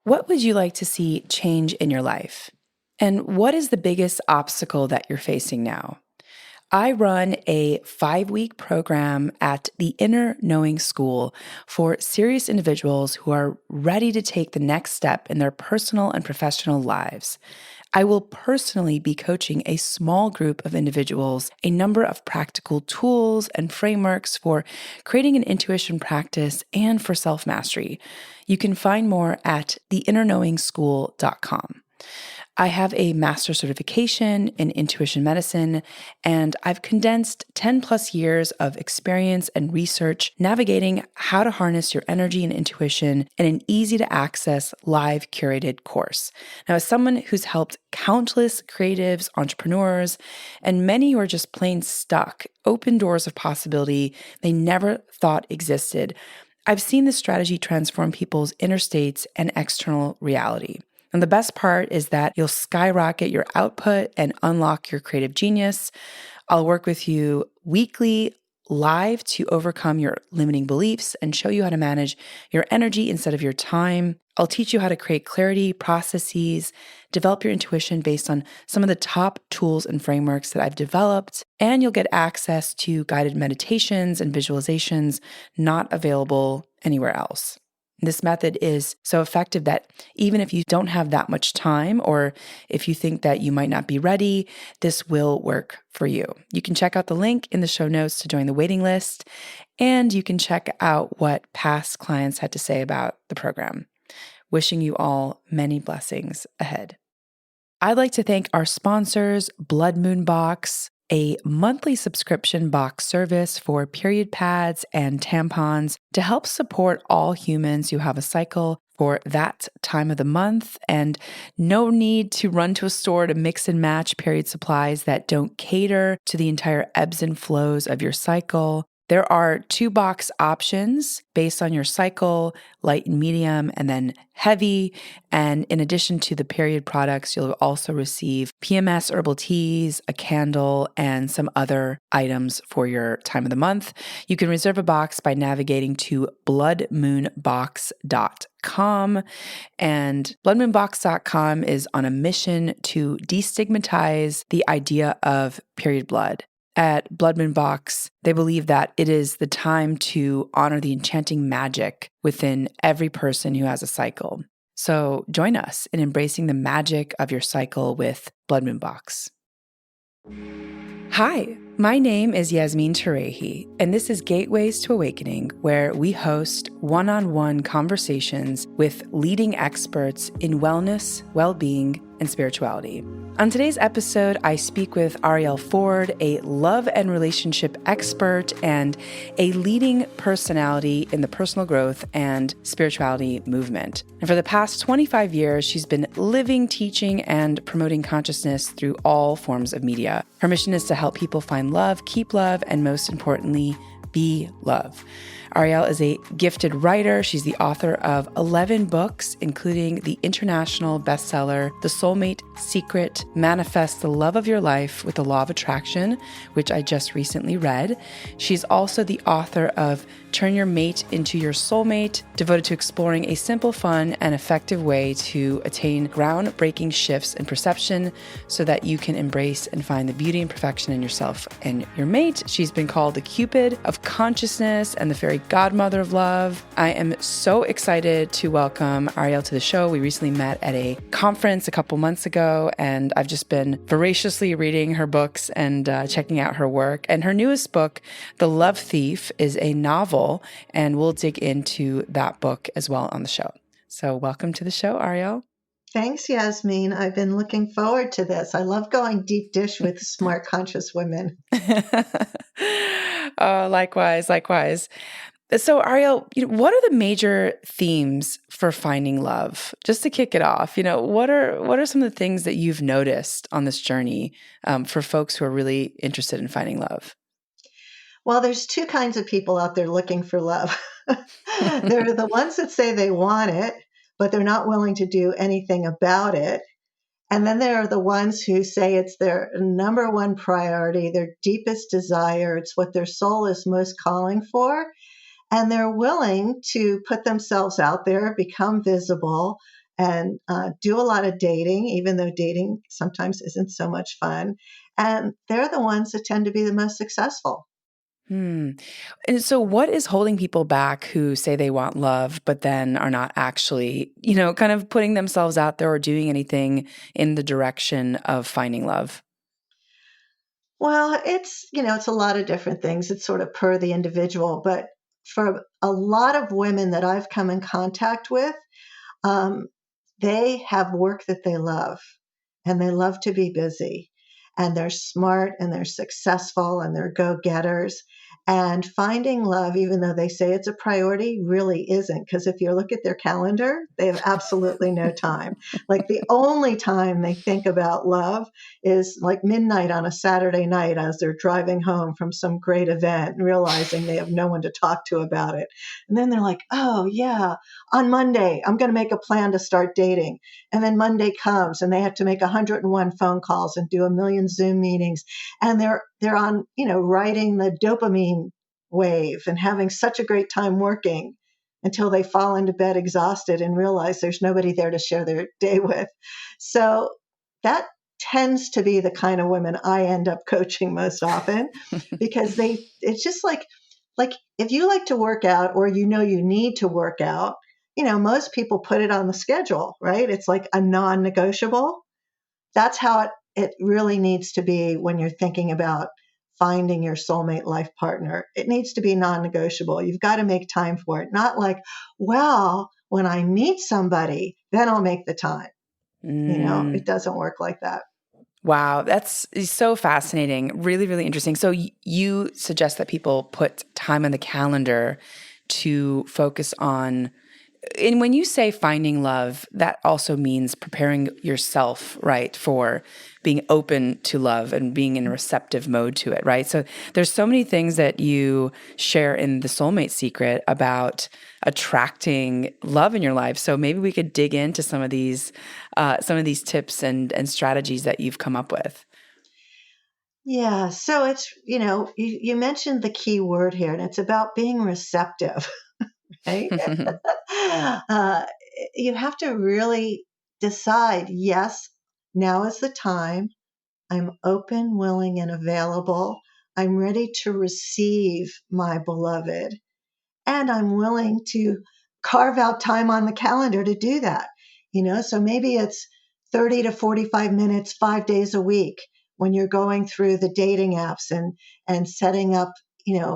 What would you like to see change in your life? And what is the biggest obstacle that you're facing now? I run a 5-week program at the Inner Knowing School for serious individuals who are ready to take the next step in their personal and professional lives. I will personally be coaching a small group of individuals, a number of practical tools and frameworks for creating an intuition practice and for self-mastery. You can find more at theinnerknowingschool.com. I have a master's certification in intuition medicine, and I've condensed 10 plus years of experience and research navigating how to harness your energy and intuition in an easy to access live curated course. Now, as someone who's helped countless creatives, entrepreneurs, and many who are just plain stuck, open doors of possibility they never thought existed, I've seen this strategy transform people's inner states and external reality. And the best part is that you'll skyrocket your output and unlock your creative genius. I'll work with you weekly live to overcome your limiting beliefs and show you how to manage your energy instead of your time. I'll teach you how to create clarity, processes, develop your intuition based on some of the top tools and frameworks that I've developed. And you'll get access to guided meditations and visualizations not available anywhere else. This method is so effective that even if you don't have that much time, or if you think that you might not be ready, this will work for you. You can check out the link in the show notes to join the waiting list, and you can check out what past clients had to say about the program. Wishing you all many blessings ahead. I'd like to thank our sponsors, Blood Moon Box, a monthly subscription box service for period pads and tampons to help support all humans who have a cycle for that time of the month, and no need to run to a store to mix and match period supplies that don't cater to the entire ebbs and flows of your cycle. There are 2 box options based on your cycle, light and medium, and then heavy. And in addition to the period products, you'll also receive PMS herbal teas, a candle, and some other items for your time of the month. You can reserve a box by navigating to bloodmoonbox.com. And bloodmoonbox.com is on a mission to destigmatize the idea of period blood. At Blood Moon Box, they believe that it is the time to honor the enchanting magic within every person who has a cycle. So join us in embracing the magic of your cycle with Blood Moon Box. Hi, my name is Yasmin Terehi, and this is Gateways to Awakening, where we host one-on-one conversations with leading experts in wellness, well-being, and spirituality. On today's episode, I speak with Arielle Ford, a love and relationship expert and a leading personality in the personal growth and spirituality movement. And for the past 25 years, she's been living, teaching, and promoting consciousness through all forms of media. Her mission is to help people find love, keep love, and most importantly, be love. Arielle is a gifted writer. She's the author of 11 books, including the international bestseller, The SOULMATE SECRET, Manifest the Love of Your Life with the Law of Attraction, which I just recently read. She's also the author of Turn Your Mate into Your Soulmate, devoted to exploring a simple, fun, and effective way to attain groundbreaking shifts in perception so that you can embrace and find the beauty and perfection in yourself and your mate. She's been called the Cupid of consciousness and the fairy godmother of love. I am so excited to welcome Arielle to the show. We recently met at a conference a couple months ago, and I've just been voraciously reading her books and checking out her work. And her newest book, The Love Thief, is a novel, and we'll dig into that book as well on the show. So welcome to the show, Arielle. Thanks, Yasmin. I've been looking forward to this. I love going deep dish with smart, conscious women. Oh, likewise. So, Arielle, what are the major themes for finding love? Just to kick it off, what are some of the things that you've noticed on this journey for folks who are really interested in finding love? Well, there's 2 kinds of people out there looking for love. There are the ones that say they want it, but they're not willing to do anything about it. And then there are the ones who say it's their number one priority, their deepest desire. It's what their soul is most calling for. And they're willing to put themselves out there, become visible, and do a lot of dating, even though dating sometimes isn't so much fun. And they're the ones that tend to be the most successful. Hmm. And so, what is holding people back who say they want love, but then are not actually, kind of putting themselves out there or doing anything in the direction of finding love? Well, it's a lot of different things. It's sort of per the individual. But for a lot of women that I've come in contact with, um, they have work that they love and they love to be busy and they're smart and they're successful and they're go getters. And finding love, even though they say it's a priority, really isn't. Because if you look at their calendar, they have absolutely no time. Like the only time they think about love is like midnight on a Saturday night as they're driving home from some great event, realizing they have no one to talk to about it. And then they're like, oh, yeah, on Monday, I'm going to make a plan to start dating. And then Monday comes and they have to make 101 phone calls and do a million Zoom meetings. And they're on, riding the dopamine wave and having such a great time working until they fall into bed exhausted and realize there's nobody there to share their day with. So that tends to be the kind of women I end up coaching most often because it's just like if you like to work out or you need to work out, most people put it on the schedule, right? It's like a non-negotiable. That's how it really needs to be when you're thinking about finding your soulmate life partner. It needs to be non-negotiable. You've got to make time for it. Not like, well, when I meet somebody, then I'll make the time. It Mm. doesn't work like that. Wow, that's so fascinating. Really, really interesting. So, you suggest that people put time on the calendar to focus on. And when you say finding love, that also means preparing yourself, right, for being open to love and being in a receptive mode to it, right? So there's so many things that you share in the Soulmate Secret about attracting love in your life. So maybe we could dig into some of these tips and strategies that you've come up with. Yeah. So you mentioned the key word here, and it's about being receptive, right? uh, you have to really decide, yes, now is the time. I'm open, willing, and available. I'm ready to receive my beloved, and I'm willing to carve out time on the calendar to do that. So maybe it's 30 to 45 minutes, 5 days a week when you're going through the dating apps and setting up,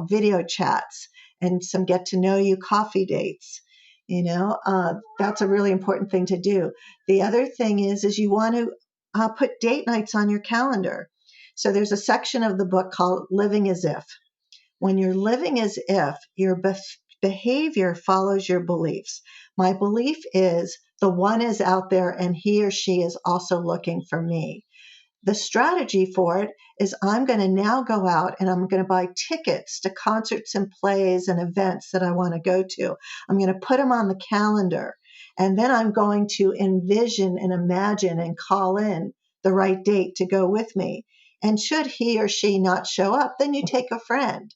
video chats and some get to know you coffee dates. That's a really important thing to do. The other thing is you want to put date nights on your calendar. So there's a section of the book called Living as If. When you're living as if, your behavior follows your beliefs. My belief is the one is out there and he or she is also looking for me. The strategy for it is I'm going to now go out and I'm going to buy tickets to concerts and plays and events that I want to go to. I'm going to put them on the calendar. And then I'm going to envision and imagine and call in the right date to go with me. And should he or she not show up, then you take a friend.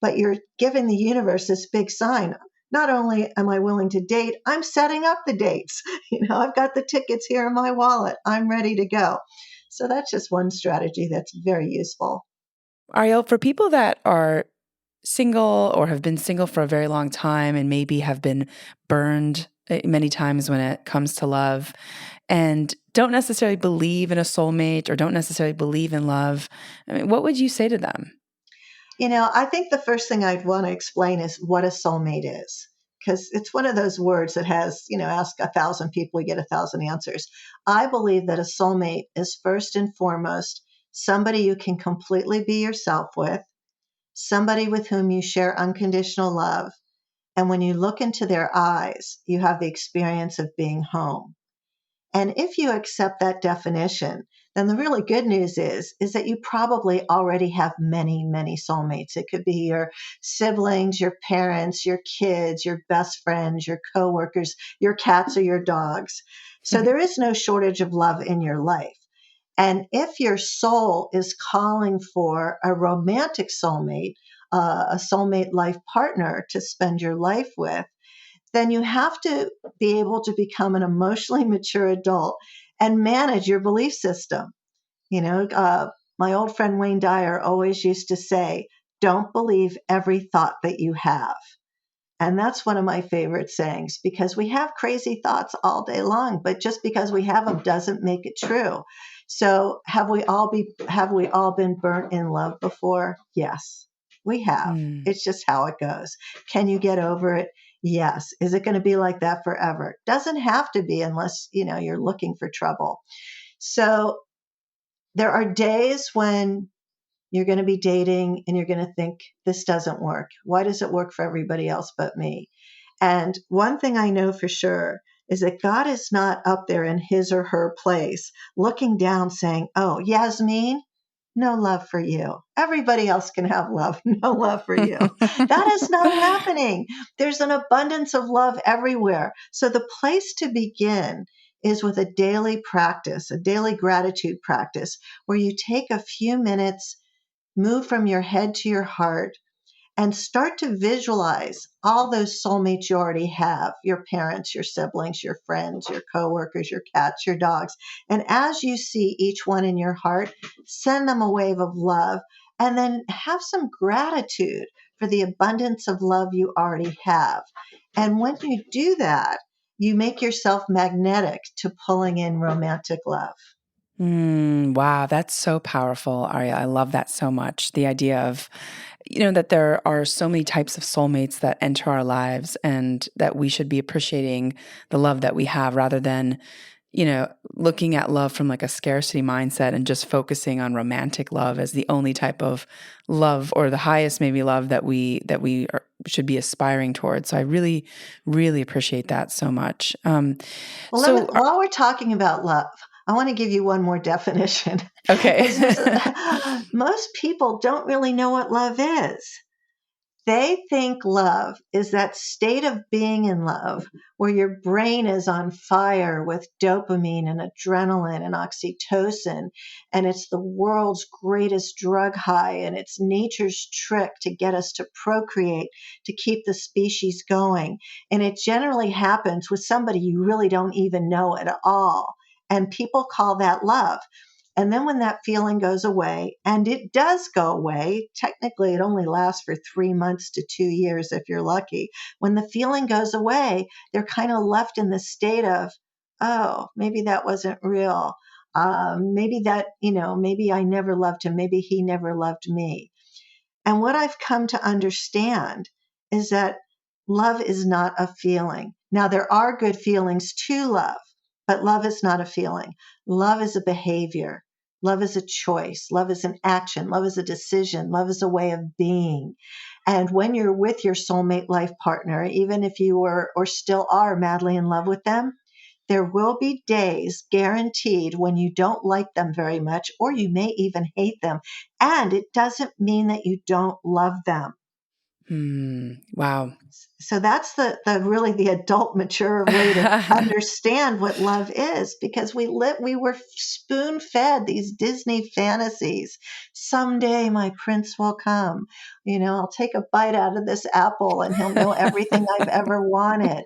But you're giving the universe this big sign. Not only am I willing to date, I'm setting up the dates. I've got the tickets here in my wallet. I'm ready to go. So that's just one strategy that's very useful. Arielle, for people that are single or have been single for a very long time and maybe have been burned many times when it comes to love and don't necessarily believe in a soulmate or don't necessarily believe in love, I mean, what would you say to them? I think the first thing I'd want to explain is what a soulmate is. Because it's one of those words that has, ask 1,000 people, you get 1,000 answers. I believe that a soulmate is first and foremost somebody you can completely be yourself with, somebody with whom you share unconditional love. And when you look into their eyes, you have the experience of being home. And if you accept that definition, then the really good news is that you probably already have many, many soulmates. It could be your siblings, your parents, your kids, your best friends, your coworkers, your cats or your dogs. So there is no shortage of love in your life. And if your soul is calling for a romantic soulmate, a soulmate life partner to spend your life with, then you have to be able to become an emotionally mature adult and manage your belief system. My old friend Wayne Dyer always used to say, don't believe every thought that you have. And that's one of my favorite sayings, because we have crazy thoughts all day long, but just because we have them doesn't make it true. So have we all been burnt in love before? Yes, we have. Mm. It's just how it goes. Can you get over it? Yes. Is it going to be like that forever? Doesn't have to be, unless, you're looking for trouble. So there are days when you're going to be dating and you're going to think, this doesn't work. Why does it work for everybody else but me? And one thing I know for sure is that God is not up there in his or her place looking down saying, oh, Yasmin, no love for you. Everybody else can have love, no love for you. That is not happening. There's an abundance of love everywhere. So the place to begin is with a daily practice, a daily gratitude practice, where you take a few minutes, move from your head to your heart, and start to visualize all those soulmates you already have, your parents, your siblings, your friends, your coworkers, your cats, your dogs. And as you see each one in your heart, send them a wave of love, and then have some gratitude for the abundance of love you already have. And when you do that, you make yourself magnetic to pulling in romantic love. Wow, that's so powerful, Aria. I love that so much. The idea of, that there are so many types of soulmates that enter our lives and that we should be appreciating the love that we have rather than, looking at love from like a scarcity mindset and just focusing on romantic love as the only type of love or the highest maybe love that should be aspiring towards. So I really, really appreciate that so much. Well, while we're talking about love, I want to give you one more definition. Okay. Most people don't really know what love is. They think love is that state of being in love where your brain is on fire with dopamine and adrenaline and oxytocin, and it's the world's greatest drug high, and it's nature's trick to get us to procreate, to keep the species going. And it generally happens with somebody you really don't even know at all. And people call that love. And then when that feeling goes away, and it does go away, technically it only lasts for 3 months to 2 years if you're lucky. When the feeling goes away, they're kind of left in the state of, oh, maybe that wasn't real. Maybe maybe I never loved him. Maybe he never loved me. And what I've come to understand is that love is not a feeling. Now, there are good feelings to love, but love is not a feeling. Love is a behavior. Love is a choice. Love is an action. Love is a decision. Love is a way of being. And when you're with your soulmate life partner, even if you were or still are madly in love with them, there will be days guaranteed when you don't like them very much, or you may even hate them. And it doesn't mean that you don't love them. Wow. So that's the really the adult mature way to understand what love is, because we were spoon fed these Disney fantasies. Someday my prince will come. I'll take a bite out of this apple and he'll know everything I've ever wanted.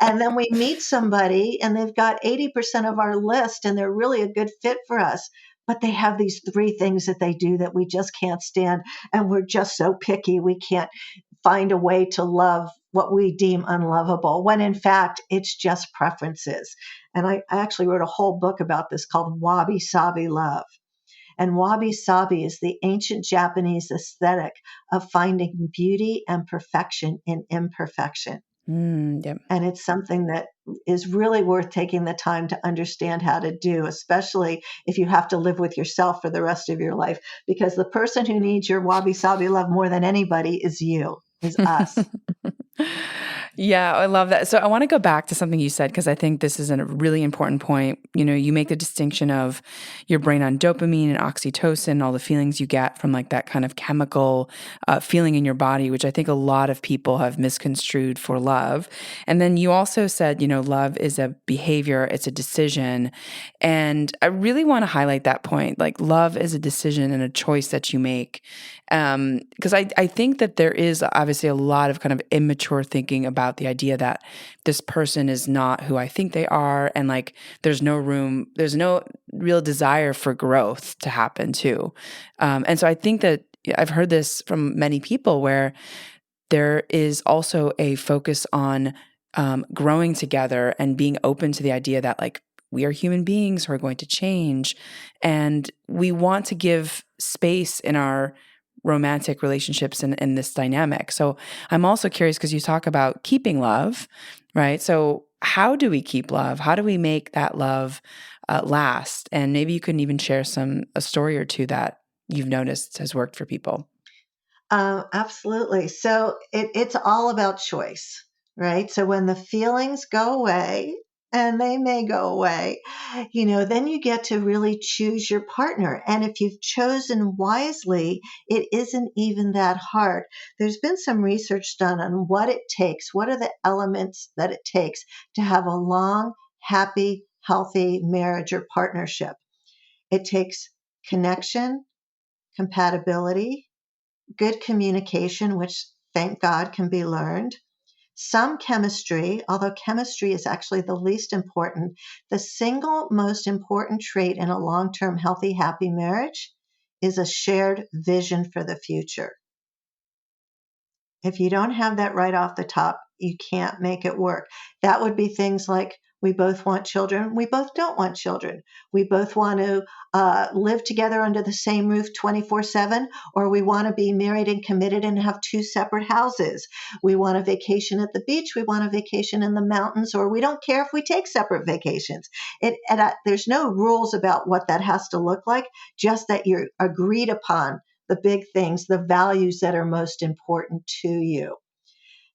And then we meet somebody and they've got 80% of our list and they're really a good fit for us. But they have these 3 things that they do that we just can't stand. And we're just so picky. We can't find a way to love what we deem unlovable, when in fact, it's just preferences. And I actually wrote a whole book about this called Wabi Sabi Love. And Wabi Sabi is the ancient Japanese aesthetic of finding beauty and perfection in imperfection. Yep. And it's something that is really worth taking the time to understand how to do, especially if you have to live with yourself for the rest of your life, because the person who needs your wabi sabi love more than anybody is you, is us. Yeah, I love that. So I want to go back to something you said, because I think this is a really important point. You make the distinction of your brain on dopamine and oxytocin, all the feelings you get from like that kind of chemical feeling in your body, which I think a lot of people have misconstrued for love. And then you also said, love is a behavior, it's a decision. And I really want to highlight that point. Like, love is a decision and a choice that you make. Because I think that there is obviously a lot of kind of immature thinking about about the idea that this person is not who I think they are. And like, there's no real desire for growth to happen too. And so I think that I've heard this from many people where there is also a focus on growing together and being open to the idea that like we are human beings who are going to change, and we want to give space in our romantic relationships and this dynamic. So I'm also curious because you talk about keeping love, right? So how do we keep love? How do we make that love last? And maybe you can even share a story or two that you've noticed has worked for people. Absolutely. So it's all about choice, right? So when the feelings go away, and they may go away, then you get to really choose your partner. And if you've chosen wisely, it isn't even that hard. There's been some research done on what it takes, what are the elements that it takes to have a long, happy, healthy marriage or partnership. It takes connection, compatibility, good communication, which thank God can be learned, some chemistry, although chemistry is actually the least important. The single most important trait in a long-term, healthy, happy marriage is a shared vision for the future. If you don't have that right off the top, you can't make it work. That would be things like we both want children. We both don't want children. We both want to live together under the same roof 24/7, or we want to be married and committed and have two separate houses. We want a vacation at the beach. We want a vacation in the mountains, or we don't care if we take separate vacations. There's no rules about what that has to look like, just that you're agreed upon the big things, the values that are most important to you.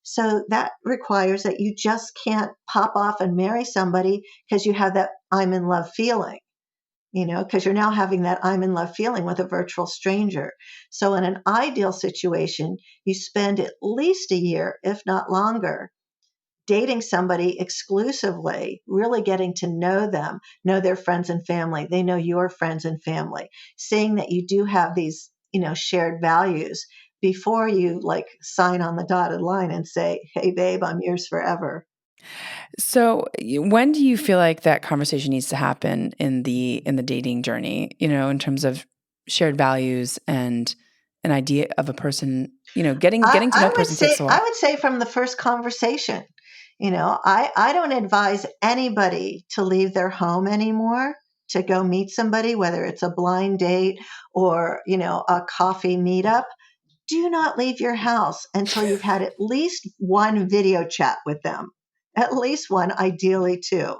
So that requires that you just can't pop off and marry somebody because you have that I'm in love feeling, because you're now having that I'm in love feeling with a virtual stranger. So in an ideal situation, you spend at least a year, if not longer, dating somebody exclusively, really getting to know them, know their friends and family. They know your friends and family, seeing that you do have these, shared values before you like sign on the dotted line and say, hey, babe, I'm yours forever. So when do you feel like that conversation needs to happen in the dating journey, in terms of shared values and an idea of a person, getting to know I a would person say takes a I while. would say from the first conversation, I don't advise anybody to leave their home anymore to go meet somebody, whether it's a blind date or, a coffee meetup. Do not leave your house until you've had at least one video chat with them. At least one, ideally two.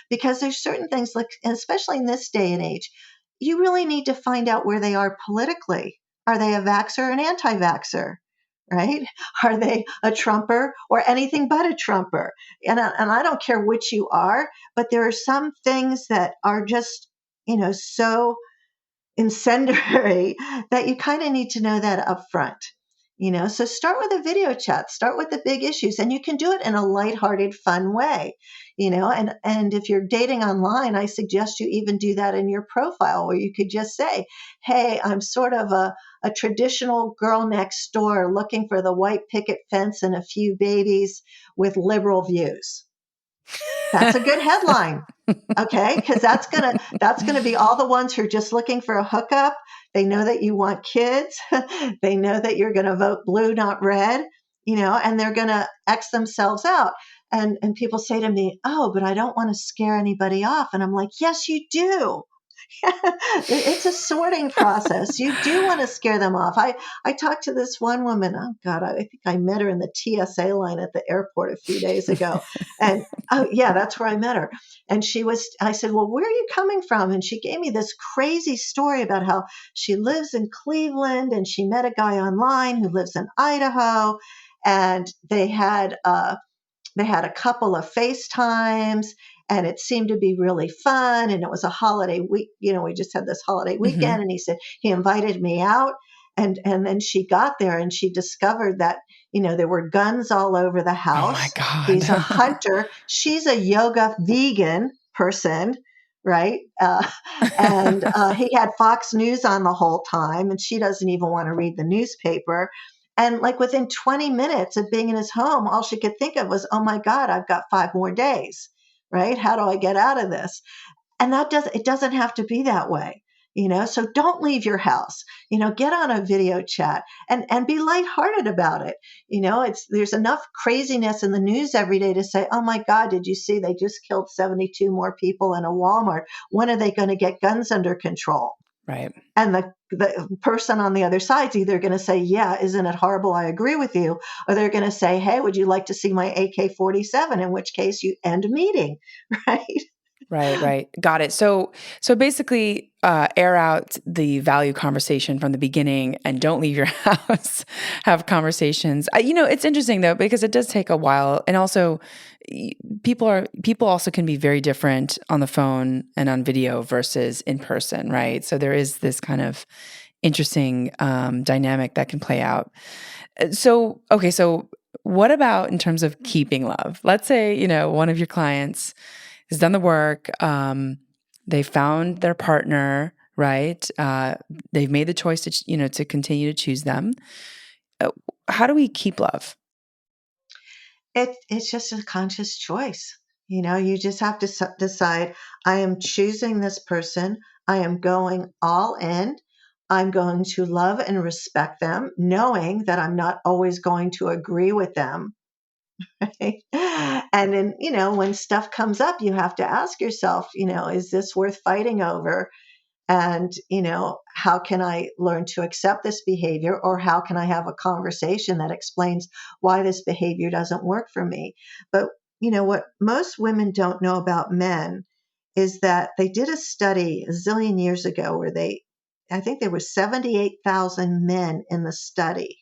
Because there's certain things like, especially in this day and age, you really need to find out where they are politically. Are they a vaxxer or an anti-vaxxer? Right? Are they a Trumper or anything but a Trumper? And I don't care which you are, but there are some things that are just, so incendiary that you kind of need to know that up front. So start with a video chat, start with the big issues, and you can do it in a lighthearted, fun way. And if you're dating online, I suggest you even do that in your profile, where you could just say, hey, I'm sort of a traditional girl next door looking for the white picket fence and a few babies with liberal views. That's a good headline. Okay, because that's gonna be all the ones who are just looking for a hookup. They know that you want kids. They know that you're gonna vote blue, not red. And they're gonna X themselves out. And people say to me, "Oh, but I don't want to scare anybody off." And I'm like, "Yes, you do." It's a sorting process. You do want to scare them off. I talked to this one woman. Oh God, I think I met her in the TSA line at the airport a few days ago. And oh yeah, that's where I met her. And I said, well, where are you coming from? And she gave me this crazy story about how she lives in Cleveland and she met a guy online who lives in Idaho. And they had a couple of FaceTimes, and it seemed to be really fun. And it was a holiday week. We just had this holiday Hmm. weekend, and he said he invited me out. And then she got there and she discovered that, there were guns all over the Oh my house. God. He's a hunter. She's a yoga vegan person, right? And he had Fox News on the whole time, and she doesn't even want to read the newspaper. And like within 20 minutes of being in his home, all she could think of was, oh my God, I've got 5 more days, right? How do I get out of this? And it doesn't have to be that way. So don't leave your house, get on a video chat and be lighthearted about it. There's enough craziness in the news every day to say, oh my God, did you see they just killed 72 more people in a Walmart? When are they going to get guns under control? Right. And the person on the other side's either going to say, yeah, isn't it horrible? I agree with you. Or they're going to say, hey, would you like to see my AK-47? In which case you end meeting, right? Right. Got it. So basically, air out the value conversation from the beginning and don't leave your house. Have conversations. It's interesting though, because it does take a while. And also people also can be very different on the phone and on video versus in person, right? So there is this kind of interesting dynamic that can play out. So what about in terms of keeping love? Let's say, one of your clients has done the work. They found their partner, right? They've made the choice to, to continue to choose them. How do we keep love? It's just a conscious choice. You just have to decide, I am choosing this person. I am going all in. I'm going to love and respect them, knowing that I'm not always going to agree with them. Right? And then, when stuff comes up, you have to ask yourself, is this worth fighting over? And, how can I learn to accept this behavior, or how can I have a conversation that explains why this behavior doesn't work for me? But, what most women don't know about men is that they did a study a zillion years ago where I think there were 78,000 men in the study.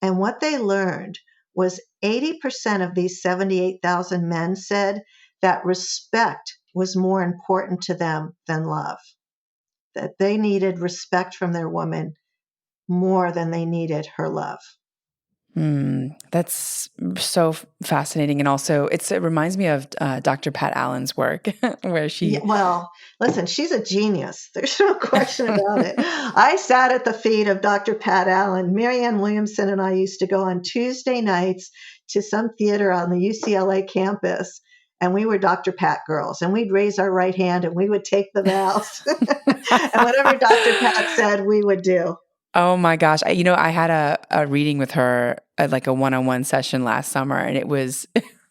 And what they learned was 80% of these 78,000 men said that respect was more important to them than love, that they needed respect from their woman more than they needed her love. That's so fascinating. And also it reminds me of Dr. Pat Allen's work where she... Yeah, well, listen, she's a genius. There's no question about it. I sat at the feet of Dr. Pat Allen. Marianne Williamson and I used to go on Tuesday nights to some theater on the UCLA campus, and we were Dr. Pat girls, and we'd raise our right hand and we would take the vows. And whatever Dr. Pat said, we would do. Oh my gosh. I had a reading with her at like a one-on-one session last summer, and it was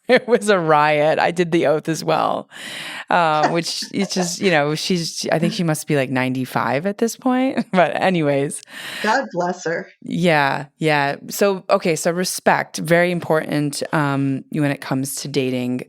it was a riot. I did the oath as well, which it's just, I think she must be like 95 at this point. But anyways. God bless her. Yeah. So respect, very important when it comes to dating.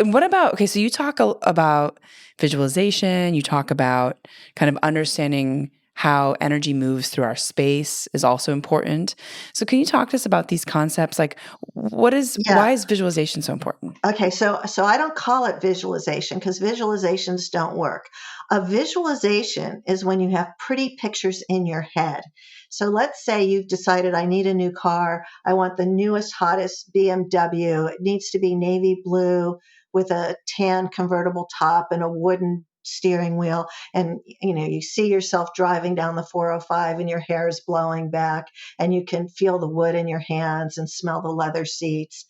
What about, so you talk about visualization, you talk about kind of understanding how energy moves through our space is also important. So can you talk to us about these concepts? Like why is visualization so important? Okay, so I don't call it visualization because visualizations don't work. A visualization is when you have pretty pictures in your head. So let's say you've decided, I need a new car. I want the newest, hottest BMW. It needs to be navy blue with a tan convertible top and a wooden steering wheel, and you see yourself driving down the 405 and your hair is blowing back and you can feel the wood in your hands and smell the leather seats.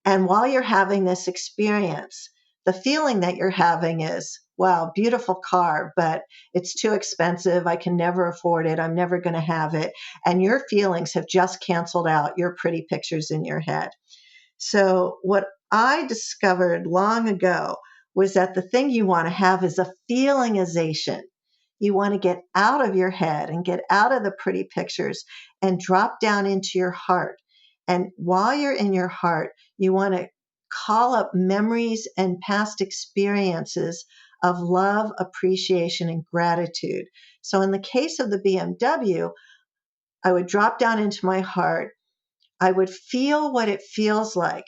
And while you're having this experience, the feeling that you're having is, wow, beautiful car, but it's too expensive. I can never afford it. I'm never going to have it. And your feelings have just canceled out your pretty pictures in your head. So what I discovered long ago was that the thing you want to have is a feelingization. You want to get out of your head and get out of the pretty pictures and drop down into your heart. And while you're in your heart, you want to call up memories and past experiences of love, appreciation, and gratitude. So in the case of the BMW, I would drop down into my heart. I would feel what it feels like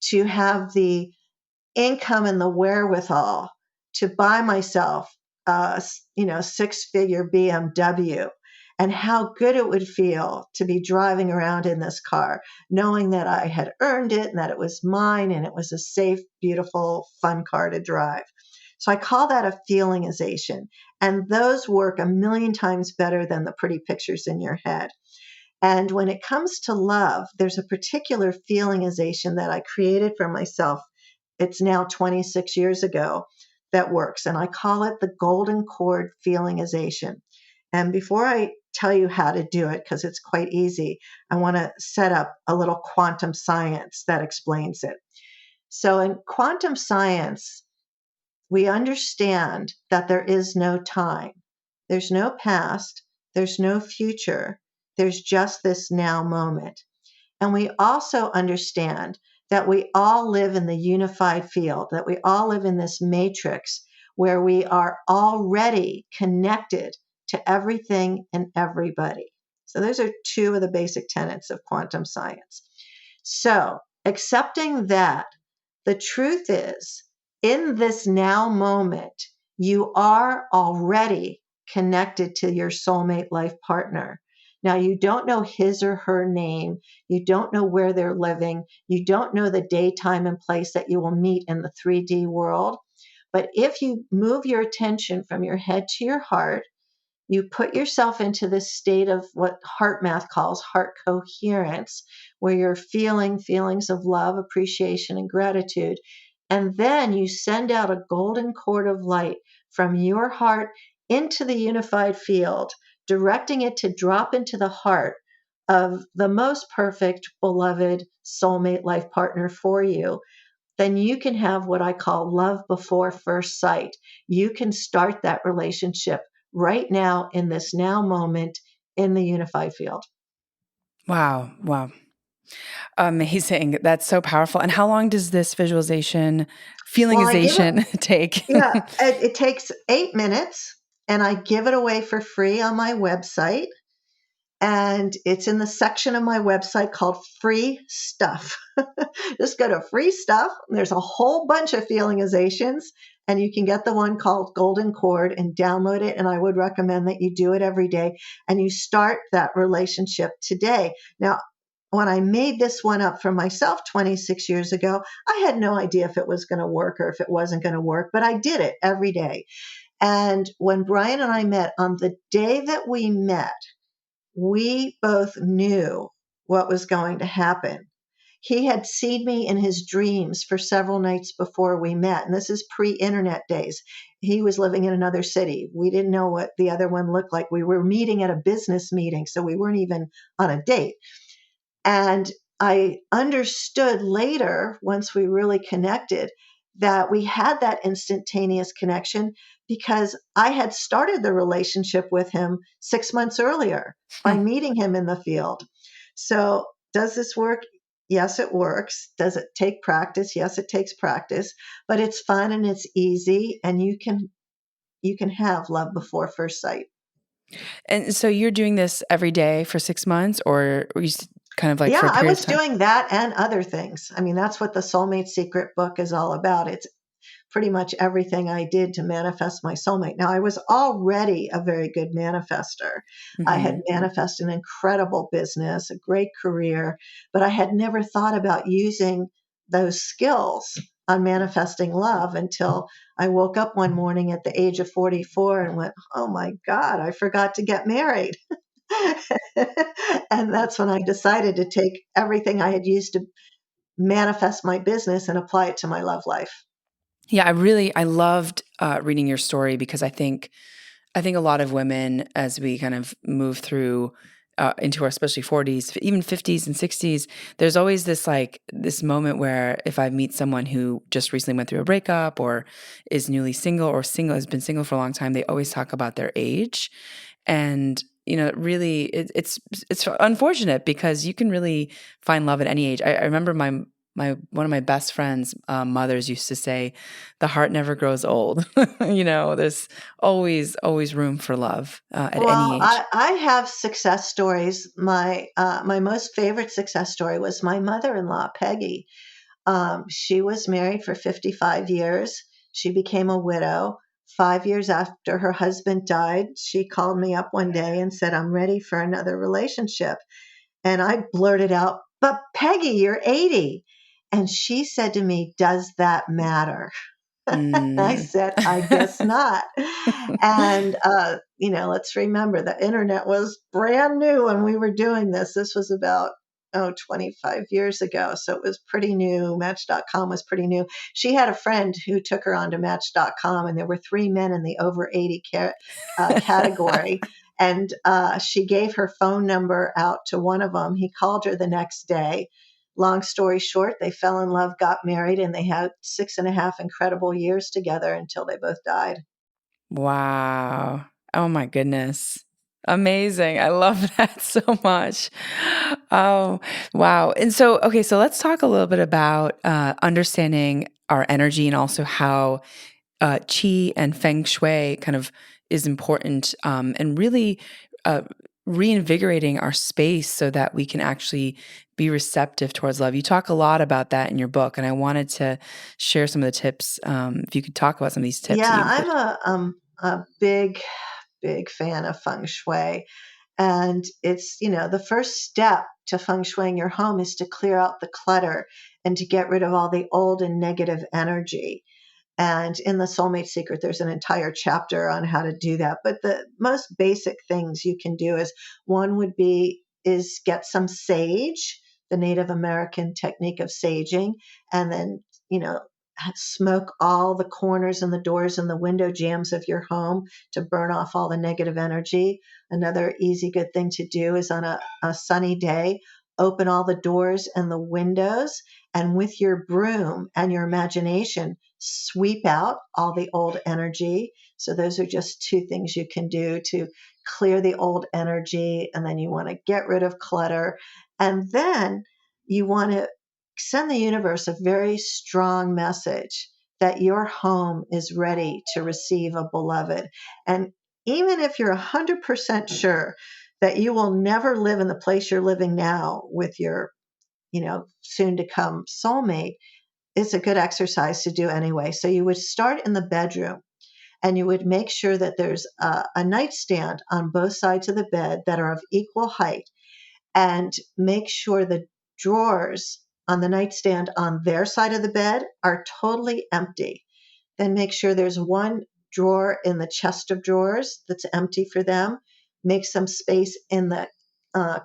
to have the income and the wherewithal to buy myself a, six-figure BMW, and how good it would feel to be driving around in this car, knowing that I had earned it and that it was mine and it was a safe, beautiful, fun car to drive. So I call that a feelingization. And those work a million times better than the pretty pictures in your head. And when it comes to love, there's a particular feelingization that I created for myself. It's now 26 years ago that works. And I call it the golden cord feelingization. And before I tell you how to do it, because it's quite easy, I want to set up a little quantum science that explains it. So in quantum science, we understand that there is no time. There's no past. There's no future. There's just this now moment. And we also understand that we all live in the unified field, that we all live in this matrix where we are already connected to everything and everybody. So those are two of the basic tenets of quantum science. So accepting that, the truth is, in this now moment, you are already connected to your soulmate life partner. Now, you don't know his or her name. You don't know where they're living. You don't know the day, time, and place that you will meet in the 3D world. But if you move your attention from your head to your heart, you put yourself into this state of what heart math calls heart coherence, where you're feeling feelings of love, appreciation, and gratitude. And then you send out a golden cord of light from your heart into the unified field, directing it to drop into the heart of the most perfect, beloved soulmate life partner for you. Then you can have what I call love before first sight. You can start that relationship right now in this now moment in the unified field. Wow. Wow. Amazing. That's so powerful. And how long does this visualization, Well, I give it, feelingization take? yeah, it takes 8 minutes and I give it away for free on my website. And it's in the section of my website called Free Stuff. Just go to Free Stuff. There's a whole bunch of feelingizations, and you can get the one called Golden Cord and download it. And I would recommend that you do it every day and you start that relationship today. Now, when I made this one up for myself 26 years ago, I had no idea if it was going to work or if it wasn't going to work, but I did it every day. And when Brian and I met, on the day that we met, we both knew what was going to happen. He had seen me in his dreams for several nights before we met. And this is pre-internet days. He was living in another city. We didn't know what the other one looked like. We were meeting at a business meeting, so we weren't even on a date. And I understood later, once we really connected, that we had that instantaneous connection because I had started the relationship with him 6 months earlier by meeting him in the field. So does this work? Yes, it works. Does it take practice? Yes, it takes practice, but it's fun and it's easy, and you can have love before first sight. And so you're doing this every day for 6 months, or you kind of like Yeah, for a I period of was time? doing that and other things. I mean, that's what the Soulmate Secret book is all about. It's pretty much everything I did to manifest my soulmate. Now, I was already a very good manifester. I had Hmm. manifested an incredible business, a great career, but I had never thought about using those skills on manifesting love until I woke up one morning at the age of 44 and went, oh my God, I forgot to get married. And that's when I decided to take everything I had used to manifest my business and apply it to my love life. Yeah, I loved reading your story because I think a lot of women, as we kind of move through into our especially 40s, even 50s and 60s, there's always this moment where if I meet someone who just recently went through a breakup or is newly single or single has been single for a long time, they always talk about their age. And really, it's unfortunate because you can really find love at any age. I remember my one of my best friends' mothers used to say, "The heart never grows old." There's always room for love at any Well, age. I have success stories. My most favorite success story was my mother-in-law, Peggy. She was married for 55 years. She became a widow. 5 years after her husband died, she called me up one day and said, I'm ready for another relationship. And I blurted out, but Peggy, you're 80. And she said to me, does that matter? I Mm. said, I guess not. And, let's remember the internet was brand new when we were doing this. This was about, 25 years ago. So it was pretty new. Match.com was pretty new. She had a friend who took her onto Match.com, and there were 3 men in the over 80 category. And she gave her phone number out to one of them. He called her the next day. Long story short, they fell in love, got married, and they had 6.5 incredible years together until they both died. Wow. Oh my goodness. Amazing. I love that so much. Oh, wow. And so, okay, so let's talk a little bit about understanding our energy and also how qi and feng shui kind of is important and really uh, reinvigorating our space so that we can actually be receptive towards love. You talk a lot about that in your book, and I wanted to share some of the tips. If you could talk about some of these tips that Yeah, you I'm include. a big, big fan of feng shui. And it's, the first step to feng shuiing your home is to clear out the clutter and to get rid of all the old and negative energy. And in the Soulmate Secret, there's an entire chapter on how to do that. But the most basic things you can do is one would be is get some sage, the Native American technique of saging, and then, smoke all the corners and the doors and the window jambs of your home to burn off all the negative energy. Another easy good thing to do is on a sunny day, open all the doors and the windows, and with your broom and your imagination, sweep out all the old energy. So those are just two things you can do to clear the old energy. And then you want to get rid of clutter. And then you want to send the universe a very strong message that your home is ready to receive a beloved. And even if you're 100% sure that you will never live in the place you're living now with your, soon to come soulmate, it's a good exercise to do anyway. So you would start in the bedroom, and you would make sure that there's a nightstand on both sides of the bed that are of equal height, and make sure the drawers on the nightstand on their side of the bed are totally empty. Then make sure there's one drawer in the chest of drawers that's empty for them. Make some space in the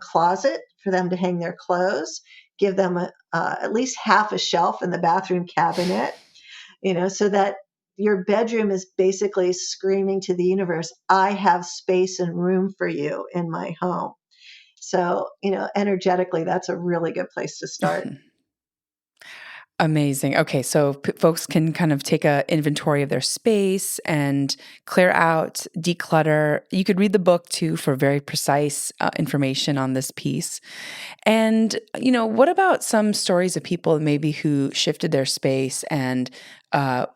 closet for them to hang their clothes. Give them at least half a shelf in the bathroom cabinet, so that your bedroom is basically screaming to the universe, I have space and room for you in my home. So, energetically, that's a really good place to start. Amazing. Okay, so folks can kind of take a inventory of their space and clear out, declutter. You could read the book too for very precise information on this piece. And what about some stories of people maybe who shifted their space and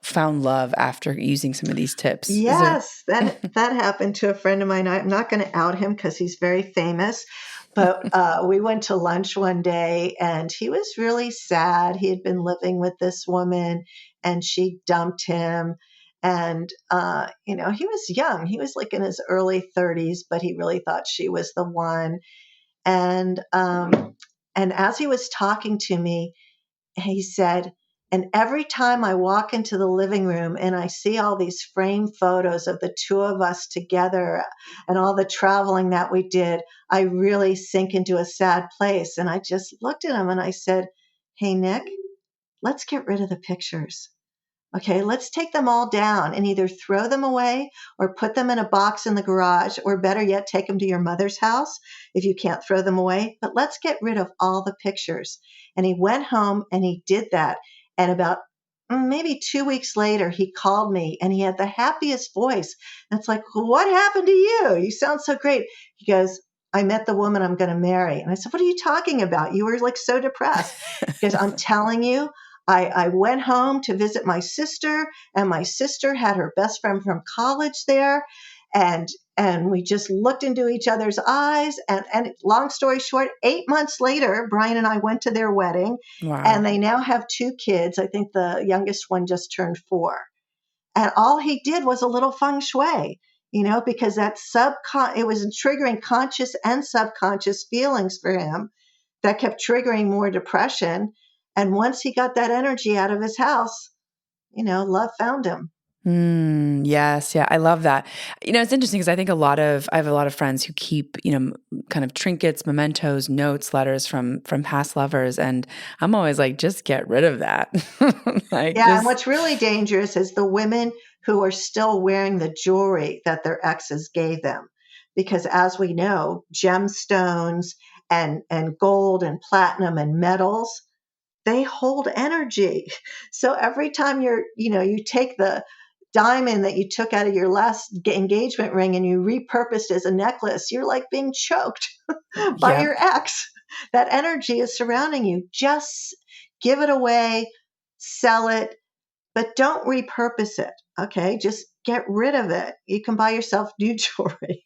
found love after using some of these tips? Is there? Yes, that happened to a friend of mine. I'm not going to out him because he's very famous, but we went to lunch one day, and he was really sad. He had been living with this woman, and she dumped him. And he was young. He was like in his early 30s, but he really thought she was the one. And as he was talking to me, he said, and every time I walk into the living room and I see all these framed photos of the two of us together and all the traveling that we did, I really sink into a sad place. And I just looked at him and I said, hey, Nick, let's get rid of the pictures. Okay, let's take them all down and either throw them away or put them in a box in the garage, or better yet, take them to your mother's house if you can't throw them away. But let's get rid of all the pictures. And he went home and he did that. And about maybe 2 weeks later, he called me and he had the happiest voice. And it's like, well, what happened to you? You sound so great. He goes, I met the woman I'm going to marry. And I said, what are you talking about? You were like so depressed. He goes, I'm telling you, I went home to visit my sister, and my sister had her best friend from college there. And we just looked into each other's eyes. And long story short, 8 months later, Brian and I went to their wedding, and Wow. they now have 2 kids. I think the youngest one just turned 4. And all he did was a little feng shui, because it was triggering conscious and subconscious feelings for him that kept triggering more depression. And once he got that energy out of his house, love found him. Yes. Yeah. I love that. It's interesting because I have a lot of friends who keep, kind of trinkets, mementos, notes, letters from past lovers. And I'm always like, just get rid of that. Like, Yeah, and just, what's really dangerous is the women who are still wearing the jewelry that their exes gave them. Because as we know, gemstones and gold and platinum and metals, they hold energy. So every time you take the diamond that you took out of your last engagement ring and you repurposed as a necklace, you're like being choked by yep. your ex. That energy is surrounding you. Just give it away, sell it, but don't repurpose it. Okay. Just get rid of it. You can buy yourself new jewelry.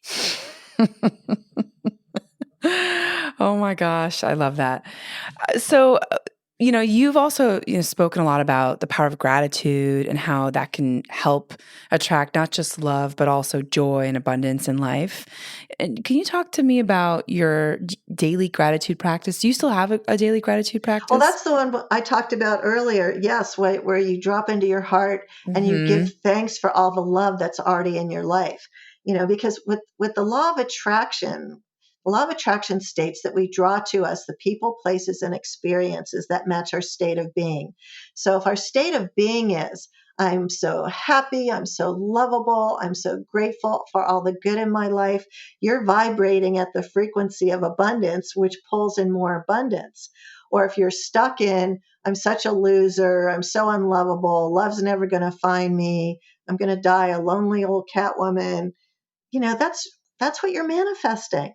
Oh my gosh, I love that. So, you've also spoken a lot about the power of gratitude and how that can help attract not just love but also joy and abundance in life. And can you talk to me about your daily gratitude practice? Do you still have a daily gratitude Well, practice? that's the one I talked about earlier. Yes, where you drop into your heart and you give Mm-hmm. thanks for all the love that's already in your life. Because with the law of attraction states that we draw to us the people, places, and experiences that match our state of being. So if our state of being is, I'm so happy, I'm so lovable, I'm so grateful for all the good in my life, you're vibrating at the frequency of abundance, which pulls in more abundance. Or if you're stuck in, I'm such a loser, I'm so unlovable, love's never going to find me, I'm going to die a lonely old cat woman, that's what you're manifesting.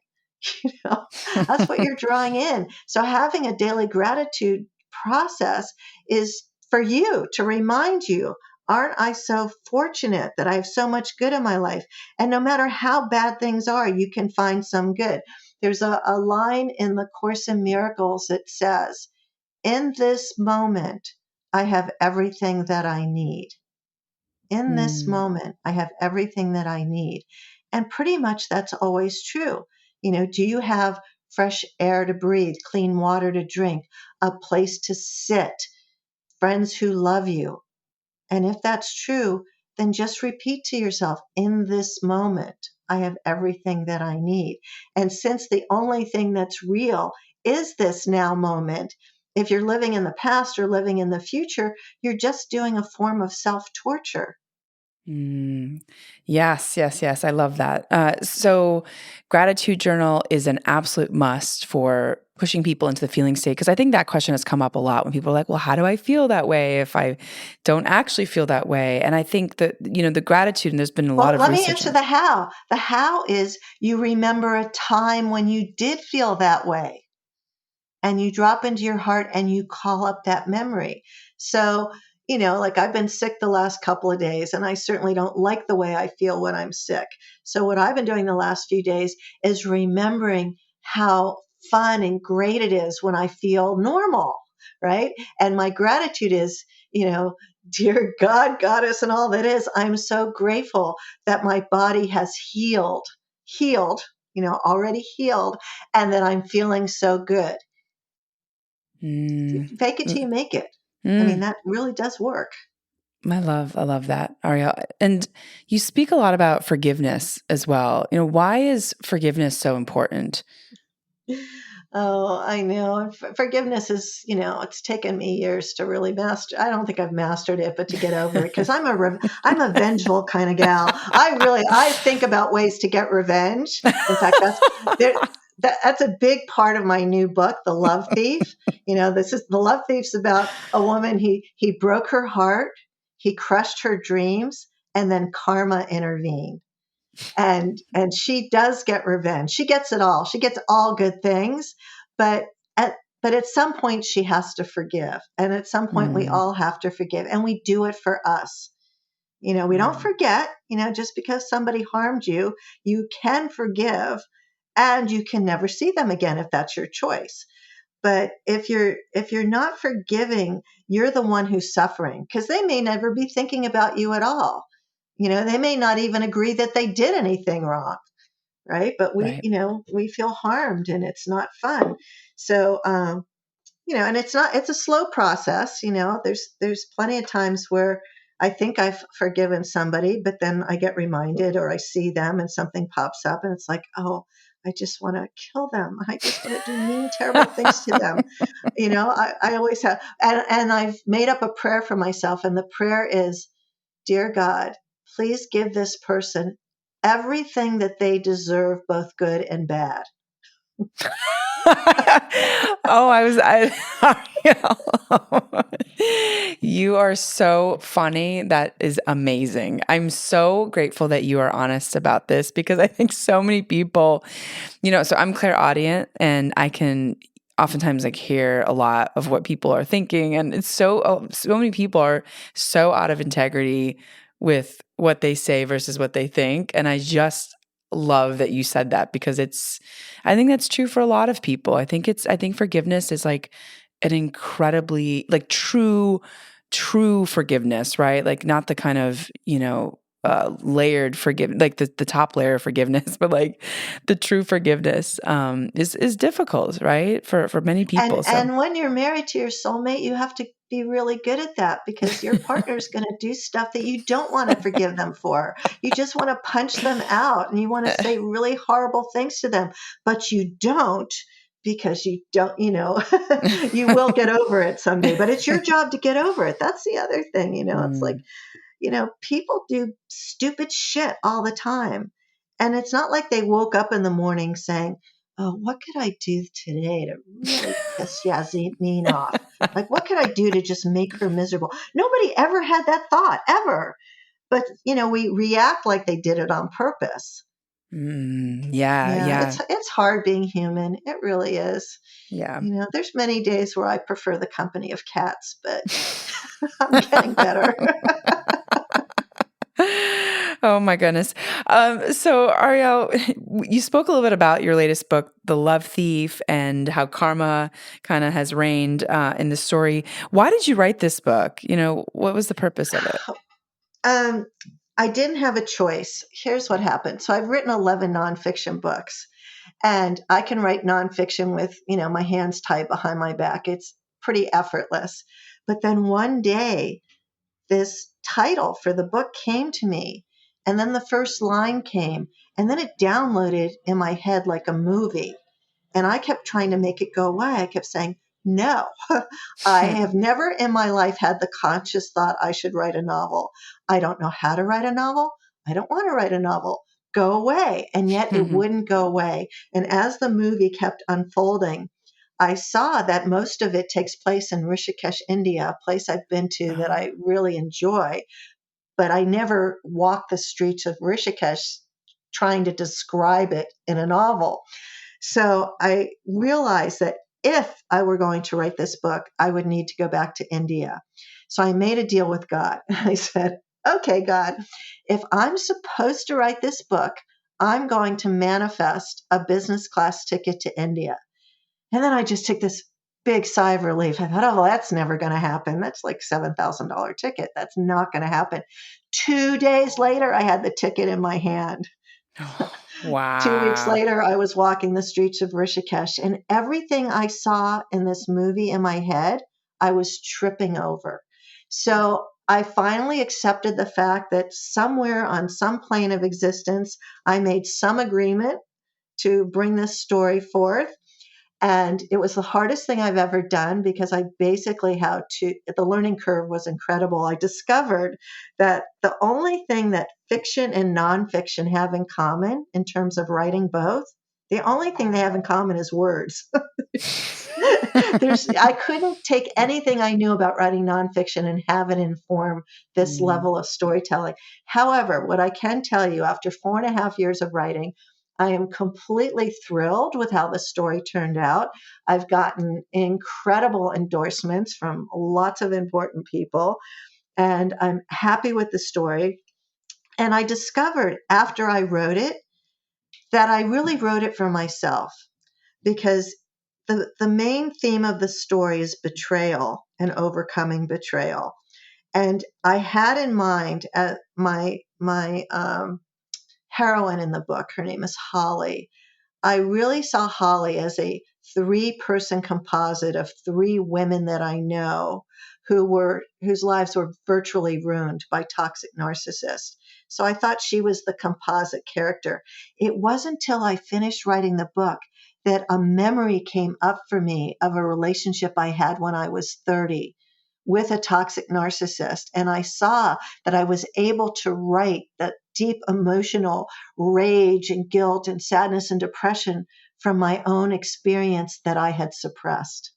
you know that's what you're drawing in. So having a daily gratitude process is for you to remind you, aren't I so fortunate that I have so much good in my life? And no matter how bad things are, you can find some good. There's a line in the Course in Miracles that says, in this moment I have everything that I need. In this Mm, moment, I have everything that I need. And pretty much that's always true. Do you have fresh air to breathe, clean water to drink, a place to sit, friends who love you? And if that's true, then just repeat to yourself, in this moment, I have everything that I need. And since the only thing that's real is this now moment, if you're living in the past or living in the future, you're just doing a form of self torture. mm. Yes, yes, yes. I love that. So, gratitude journal is an absolute must for pushing people into the feeling state. Because I think that question has come up a lot when people are like, well, how do I feel that way if I don't actually feel that way? And I think that, the gratitude, and there's been a lot Well, of let me research answer on. the how. The how is you remember a time when you did feel that way and you drop into your heart and you call up that memory. So, like I've been sick the last couple of days and I certainly don't like the way I feel when I'm sick. So, what I've been doing the last few days is remembering how fun and great it is when I feel normal, right? And my gratitude is, dear God, Goddess, and all that is, I'm so grateful that my body has healed, already healed, and that I'm feeling so good. Mm, Fake it till you make it. I mean, mm, that really does work. I love that, Ariel. And you speak a lot about forgiveness as well. Why is forgiveness so important? Oh, I know. And forgiveness is, it's taken me years to really master. I don't think I've mastered it, but to get over it, because I'm a vengeful kind of gal. I think about ways to get revenge. In fact, there, that's a big part of my new book, The Love Thief. This is The Love Thief's about a woman. He broke her heart, he crushed her dreams, and then karma intervened. And she does get revenge. She gets it all. She gets all good things, but at some point she has to forgive. And at some point we Mm, all have to forgive, and we do it for us. We don't mm, forget, just because somebody harmed you, you can forgive and you can never see them again if that's your choice. But if you're not forgiving, you're the one who's suffering, because they may never be thinking about you at all. They may not even agree that they did anything wrong, right? But right. we feel harmed, and it's not fun. So, and it's a slow process. There's plenty of times where I think I've forgiven somebody, but then I get reminded or I see them and something pops up and it's like, oh, I just want to kill them. I just want to do mean, terrible things to them. I always have, and I've made up a prayer for myself. And the prayer is, dear God, please give this person everything that they deserve, both good and bad. Oh, you are so funny. That is amazing. I'm so grateful that you are honest about this because I think so many people, so I'm clairaudient and I can oftentimes hear a lot of what people are thinking. And it's so many people are so out of integrity with what they say versus what they think. And I just love that you said that because I think that's true for a lot of people. I think forgiveness is an incredibly true forgiveness, right? Not the kind of, layered forgiveness, the top layer of forgiveness, but the true forgiveness is difficult, right? For many people. And when you're married to your soulmate, you have to be really good at that because your partner's going to do stuff that you don't want to forgive them for. You just want to punch them out and you want to say really horrible things to them, but you don't because you don't, you will get over it someday, but it's your job to get over it. That's the other thing, it's like, people do stupid shit all the time. And it's not like they woke up in the morning saying, oh, what could I do today to really piss Yasmin off? What could I do to just make her miserable? Nobody ever had that thought, ever. But, we react like they did it on purpose. Yeah. It's hard being human. It really is. Yeah. There's many days where I prefer the company of cats, but I'm getting better. Oh my goodness. So Arielle, you spoke a little bit about your latest book, The Love Thief, and how karma kind of has reigned in the story. Why did you write this book? What was the purpose of it? I didn't have a choice. Here's what happened. So I've written 11 nonfiction books, and I can write nonfiction with, my hands tied behind my back. It's pretty effortless. But then one day, this title for the book came to me, and then the first line came, and then it downloaded in my head like a movie. And I kept trying to make it go away. I kept saying, no, I have never in my life had the conscious thought I should write a novel. I don't know how to write a novel. I don't want to write a novel. Go away. And yet it wouldn't go away. And as the movie kept unfolding, I saw that most of it takes place in Rishikesh, India, a place I've been to that I really enjoy. But I never walked the streets of Rishikesh trying to describe it in a novel. So I realized that if I were going to write this book, I would need to go back to India. So I made a deal with God. I said, okay, God, if I'm supposed to write this book, I'm going to manifest a business class ticket to India. And then I just took this big sigh of relief. I thought, oh, well, that's never going to happen. That's like $7,000 ticket. That's not going to happen. 2 days later, I had the ticket in my hand. Wow. 2 weeks later, I was walking the streets of Rishikesh, and everything I saw in this movie in my head, I was tripping over. So I finally accepted the fact that somewhere on some plane of existence, I made some agreement to bring this story forth. And it was the hardest thing I've ever done because I basically the learning curve was incredible. I discovered that the only thing that fiction and nonfiction have in common in terms of writing both, the only thing they have in common is words. I couldn't take anything I knew about writing nonfiction and have it inform this level of storytelling. However, what I can tell you after 4.5 years of writing, I am completely thrilled with how the story turned out. I've gotten incredible endorsements from lots of important people, and I'm happy with the story. And I discovered after I wrote it that I really wrote it for myself because the main theme of the story is betrayal and overcoming betrayal. And I had in mind my heroine in the book. Her name is Holly. I really saw Holly as a 3-person composite of 3 women that I know whose lives were virtually ruined by toxic narcissists. So I thought she was the composite character. It wasn't until I finished writing the book that a memory came up for me of a relationship I had when I was 30 with a toxic narcissist. And I saw that I was able to write that deep emotional rage and guilt and sadness and depression from my own experience that I had suppressed.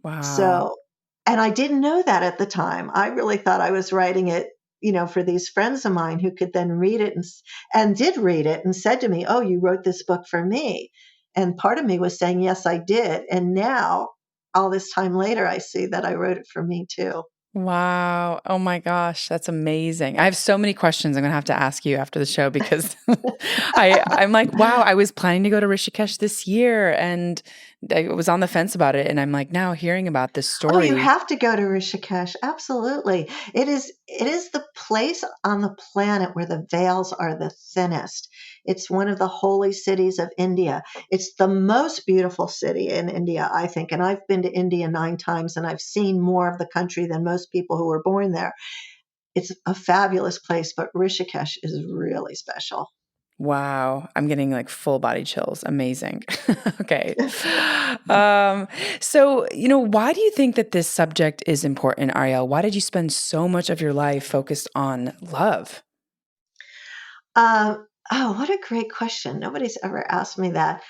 Wow. So, and I didn't know that at the time. I really thought I was writing it, for these friends of mine who could then read it and did read it and said to me, "Oh, you wrote this book for me." And part of me was saying, yes, I did. And now, all this time later, I see that I wrote it for me too. Wow. Oh my gosh, that's amazing. I have so many questions I'm going to have to ask you after the show because I'm like, wow, I was planning to go to Rishikesh this year and I was on the fence about it. And I'm like, now hearing about this Oh, you story. have to go to Rishikesh. Absolutely. It is the place on the planet where the veils are the thinnest. It's one of the holy cities of India. It's the most beautiful city in India, I think. And I've been to India 9 times and I've seen more of the country than most people who were born there. It's a fabulous place, but Rishikesh is really special. Wow. I'm getting like full body chills. Amazing. Okay. So, why do you think that this subject is important, Arielle? Why did you spend so much of your life focused on love? Oh, what a great question. Nobody's ever asked me that.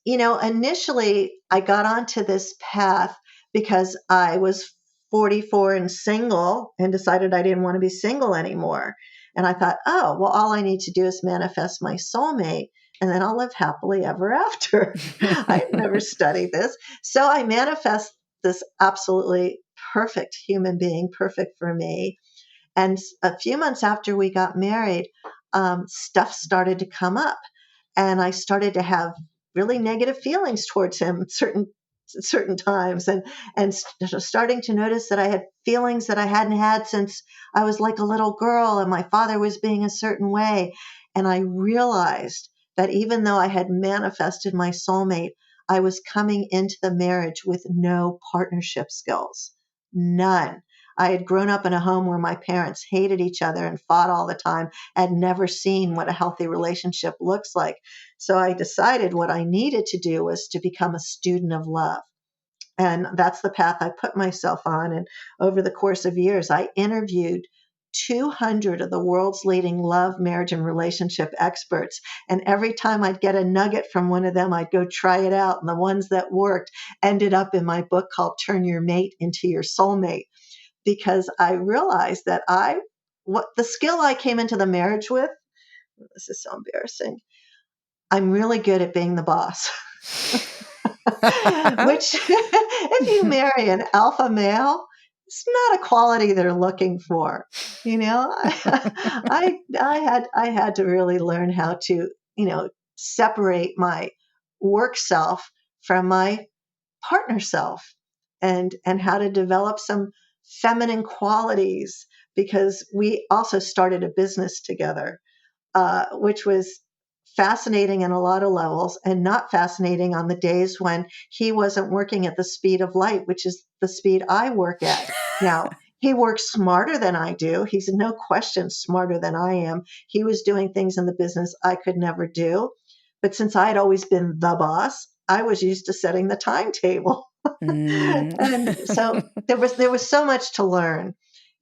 Initially I got onto this path because I was 44 and single and decided I didn't want to be single anymore. And I thought, oh, well, all I need to do is manifest my soulmate and then I'll live happily ever after. I had never studied this. So I manifest this absolutely perfect human being, perfect for me. And a few months after we got married, stuff started to come up, and I started to have really negative feelings towards him at certain times, and starting to notice that I had feelings that I hadn't had since I was like a little girl, and my father was being a certain way, and I realized that even though I had manifested my soulmate, I was coming into the marriage with no partnership skills, none. I had grown up in a home where my parents hated each other and fought all the time. I'd never seen what a healthy relationship looks like. So I decided what I needed to do was to become a student of love. And that's the path I put myself on. And over the course of years, I interviewed 200 of the world's leading love, marriage, and relationship experts. And every time I'd get a nugget from one of them, I'd go try it out. And the ones that worked ended up in my book called Turn Your Mate into Your Soulmate, because I realized that what the skill I came into the marriage with, this is so embarrassing, I'm really good at being the boss. Which, if you marry an alpha male, it's not a quality they're looking for. I had to really learn how to, separate my work self from my partner self, and how to develop some feminine qualities, because we also started a business together, which was fascinating in a lot of levels and not fascinating on the days when he wasn't working at the speed of light, which is the speed I work at. Now, he works smarter than I do. He's no question smarter than I am. He was doing things in the business I could never do. But since I had always been the boss, I was used to setting the timetable. And so there was so much to learn,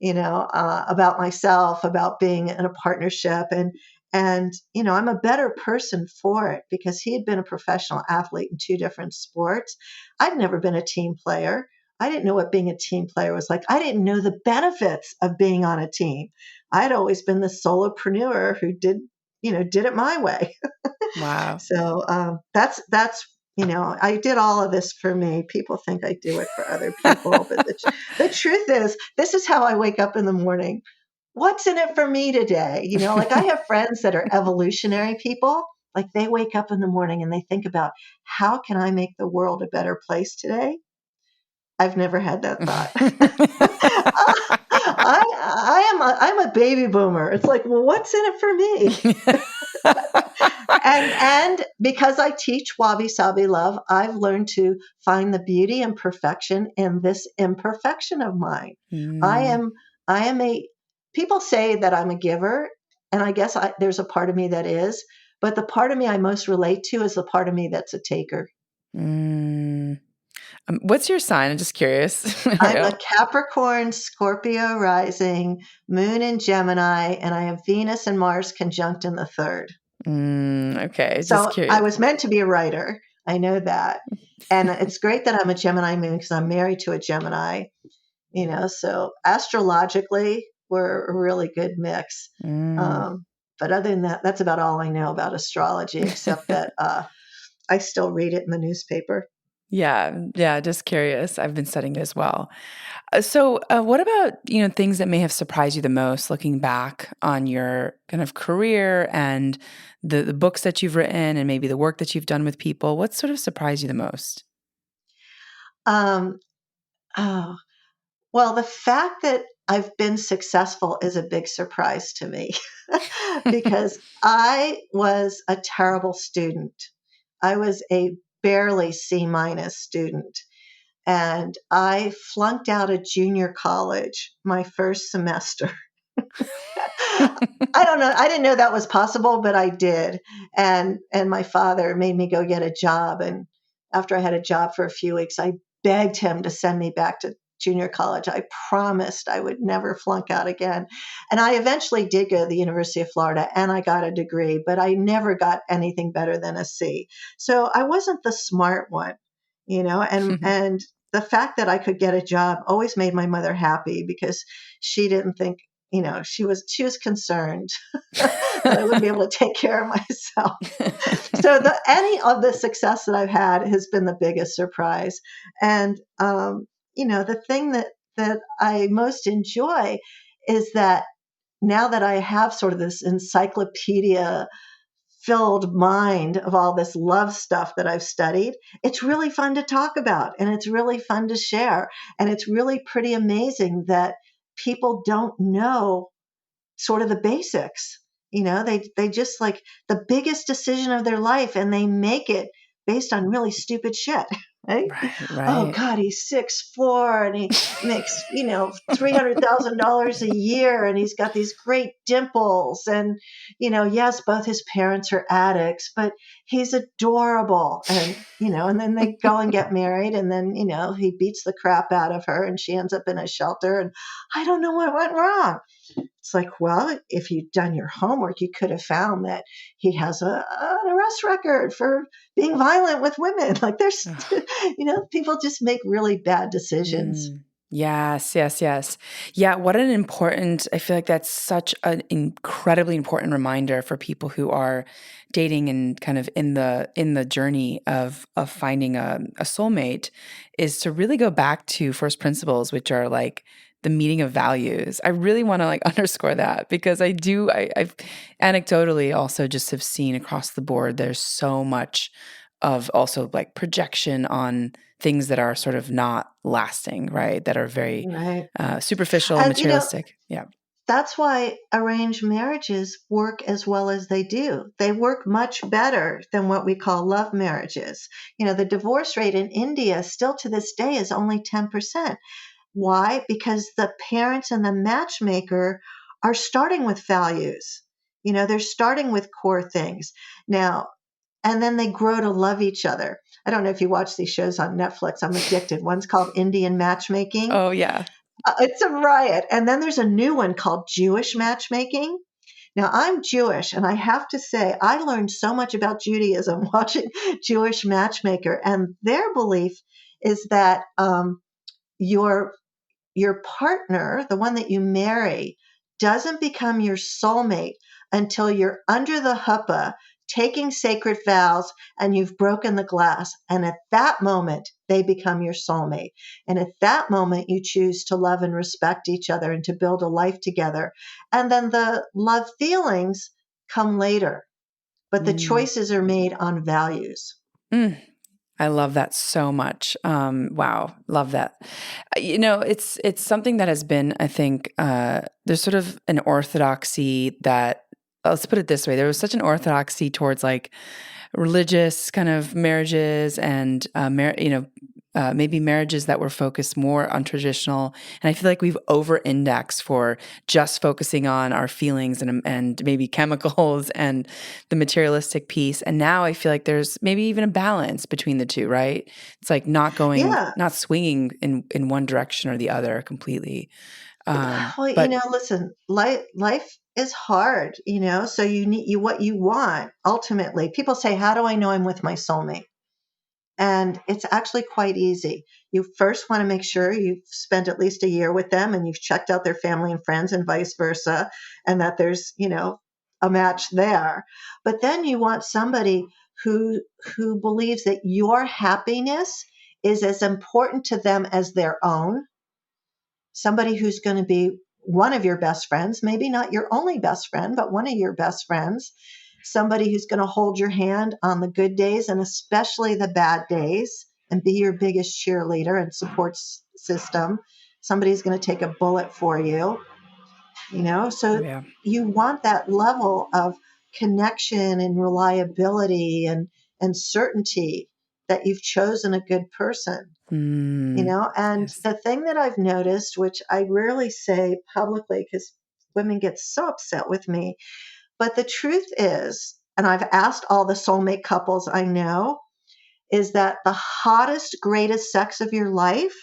about myself, about being in a partnership, and I'm a better person for it because he had been a professional athlete in 2 different sports. I'd never been a team player. I didn't know what being a team player was like. I didn't know the benefits of being on a team. I'd always been the solopreneur who did it my way. Wow. So that's I did all of this for me. People think I do it for other people, but the truth is, this is how I wake up in the morning. What's in it for me today? Like I have friends that are evolutionary people. Like they wake up in the morning and they think about, how can I make the world a better place today? I've never had that thought. I'm a baby boomer. It's like, well, what's in it for me? And because I teach wabi sabi love, I've learned to find the beauty and perfection in this imperfection of mine. I Mm, am I am a people say that I'm a giver, and I guess there's a part of me that is, but the part of me I most relate to is the part of me that's a taker. mm. What's your sign? I'm just curious, I'm a Ariel. Capricorn, Scorpio rising, Moon in Gemini, and I have Venus and Mars conjunct in the third. Okay, just So I curious. was meant to be a writer. I know that. And it's great that I'm a Gemini moon because I'm married to a Gemini, so astrologically, we're a really good mix. Mm. Um, but other than that, that's about all I know about astrology, except that I still read it in the newspaper. Yeah, yeah, just curious. I've been studying it as well. What about, things that may have surprised you the most looking back on your kind of career and the books that you've written and maybe the work that you've done with people? What sort of surprised you the most? Um, oh, well, the fact that I've been successful is a big surprise to me because I was a terrible student. I was a barely C minus student. And I flunked out of junior college my first semester. I don't know. I didn't know that was possible, but I did. And my father made me go get a job. And after I had a job for a few weeks, I begged him to send me back to junior college. I promised I would never flunk out again. And I eventually did go to the University of Florida and I got a degree, but I never got anything better than a C. So I wasn't the smart one, and the fact that I could get a job always made my mother happy because she didn't think, she was concerned that I wouldn't be able to take care of myself. So any of the success that I've had has been the biggest surprise. And the thing that I most enjoy is that now that I have sort of this encyclopedia filled mind of all this love stuff that I've studied, it's really fun to talk about and it's really fun to share. And it's really pretty amazing that people don't know sort of the basics. They just like the biggest decision of their life and they make it based on really stupid shit. Right? Right, Oh right. God, he's 6'4" and he makes, $300,000 a year and he's got these great dimples. And, yes, both his parents are addicts, but he's adorable. And then they go and get married and then, he beats the crap out of her and she ends up in a shelter. And I don't know what went wrong. It's like, well, if you'd done your homework, you could have found that he has an arrest record for being violent with women. Like there's, people just make really bad decisions. Yes, yes, yes. Yeah, what an important, I feel like that's such an incredibly important reminder for people who are dating and kind of in the journey of finding a soulmate is to really go back to first principles, which are like the meeting of values. I really want to like underscore that because I've anecdotally also just have seen across the board there's so much of also like projection on things that are sort of not lasting, right? That are very Right. superficial, And, materialistic. Yeah. that's why arranged marriages work as well as they do. They work much better than what we call love marriages. The divorce rate in India still to this day is only 10%. Why? Because the parents and the matchmaker are starting with values. They're starting with core things. Now, and then they grow to love each other. I don't know if you watch these shows on Netflix. I'm addicted. One's called Indian Matchmaking. Oh, yeah. It's a riot. And then there's a new one called Jewish Matchmaking. Now, I'm Jewish, and I have to say, I learned so much about Judaism watching Jewish Matchmaker. And their belief is that your your partner, the one that you marry, doesn't become your soulmate until you're under the huppah, taking sacred vows, and you've broken the glass. And at that moment, they become your soulmate. And at that moment, you choose to love and respect each other and to build a life together. And then the love feelings come later, but the Mm. choices are made on values. Mm. I love that so much. Wow, love that. It's something that has been, I think, there's sort of an orthodoxy that let's put it this way. There was such an orthodoxy towards like religious kind of marriages and, maybe marriages that were focused more on traditional. And I feel like we've over-indexed for just focusing on our feelings and maybe chemicals and the materialistic piece. And now I feel like there's maybe even a balance between the two, right? It's like Yeah. not swinging in one direction or the other completely. Well, But listen, life is hard, so what you want ultimately. People say, "How do I know I'm with my soulmate?" And it's actually quite easy. You first want to make sure you've spent at least a year with them and you've checked out their family and friends and vice versa, and that there's, a match there. But then you want somebody who believes that your happiness is as important to them as their own. Somebody who's going to be one of your best friends, maybe not your only best friend, but one of your best friends. Somebody who's going to hold your hand on the good days and especially the bad days and be your biggest cheerleader and support system. Somebody's going to take a bullet for you, so yeah. you want that level of connection and reliability and certainty that you've chosen a good person. And Yes. the thing that I've noticed, which I rarely say publicly because women get so upset with me, but the truth is, and I've asked all the soulmate couples I know, is that the hottest, greatest sex of your life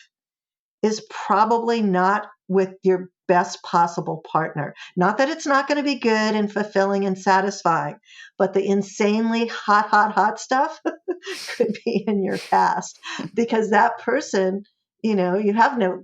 is probably not with your best possible partner. Not that it's not going to be good and fulfilling and satisfying, but the insanely hot, hot, hot stuff could be in your past because that person, you have no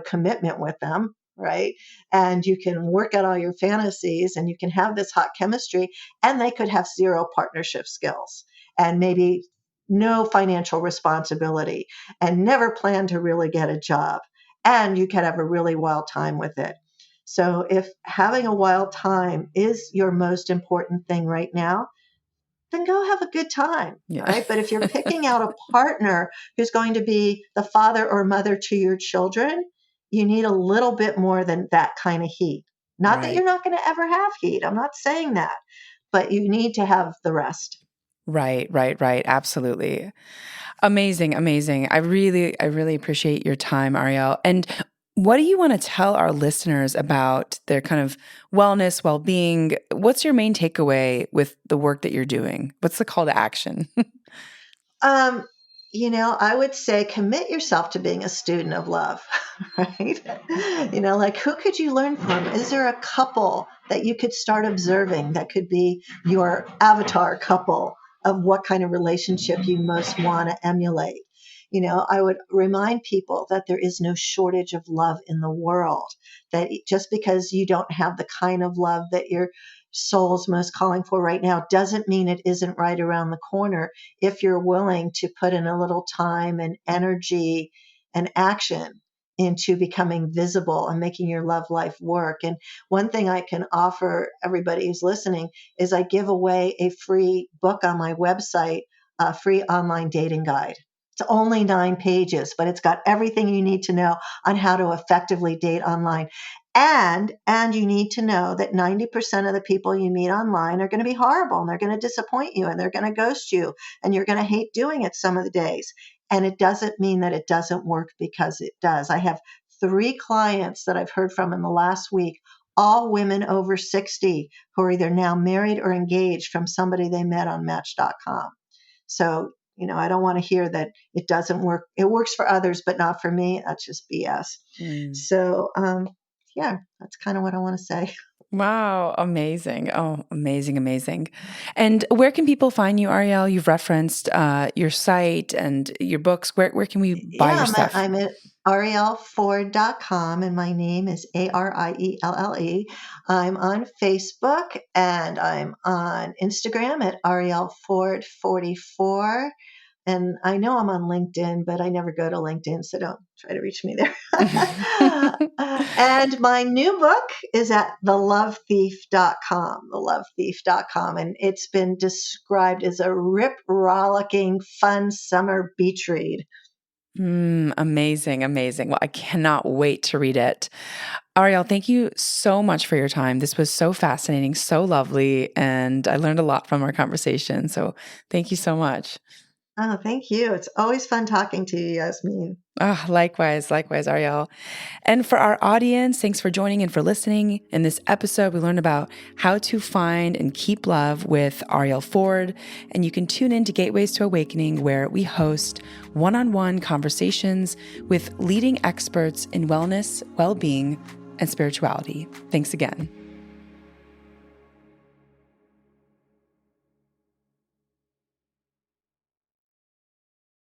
commitment with them, right? And you can work out all your fantasies and you can have this hot chemistry, and they could have zero partnership skills and maybe no financial responsibility and never plan to really get a job. And you could have a really wild time with it. So if having a wild time is your most important thing right now, then go have a good time. Yeah. All right. But if you're picking out a partner who's going to be the father or mother to your children, you need a little bit more than that kind of heat. Not that Right. you're not going to ever have heat. I'm not saying that, but you need to have the rest. Right, right, right. Absolutely. Amazing, amazing. I really appreciate your time, Arielle. And what do you want to tell our listeners about their kind of wellness, well-being? What's your main takeaway with the work that you're doing? What's the call to action? Um, I would say commit yourself to being a student of love, right? Like who could you learn from? Is there a couple that you could start observing that could be your avatar couple of what kind of relationship you most want to emulate? I would remind people that there is no shortage of love in the world, that just because you don't have the kind of love that your soul's most calling for right now doesn't mean it isn't right around the corner if you're willing to put in a little time and energy and action into becoming visible and making your love life work. And one thing I can offer everybody who's listening is I give away a free book on my website, a free online dating guide. It's only 9 pages, but it's got everything you need to know on how to effectively date online. And you need to know that 90% of the people you meet online are going to be horrible and they're going to disappoint you and they're going to ghost you and you're going to hate doing it some of the days. And it doesn't mean that it doesn't work, because it does. I have 3 clients that I've heard from in the last week, all women over 60 who are either now married or engaged from somebody they met on Match.com. So, I don't want to hear that it doesn't work. It works for others, but not for me. That's just BS. Mm. So, yeah, that's kind of what I want to say. Wow, amazing. Oh, amazing, amazing. And where can people find you, Arielle? You've referenced your site and your books. Where can we buy Yeah, your stuff? I'm at arielleford.com and my name is Arielle. I'm on Facebook and I'm on Instagram at Arielle Ford 44. And I know I'm on LinkedIn, but I never go to LinkedIn, so don't try to reach me there. And my new book is at thelovethief.com, and it's been described as a rip-rollicking, fun summer beach read. Amazing, amazing. Well, I cannot wait to read it. Arielle, thank you so much for your time. This was so fascinating, so lovely, and I learned a lot from our conversation. So thank you so much. Oh, thank you. It's always fun talking to you, Yasmin. Likewise, Arielle. And for our audience, thanks for joining and for listening. In this episode, we learned about how to find and keep love with Arielle Ford. And you can tune in to Gateways to Awakening, where we host one-on-one conversations with leading experts in wellness, well-being, and spirituality. Thanks again.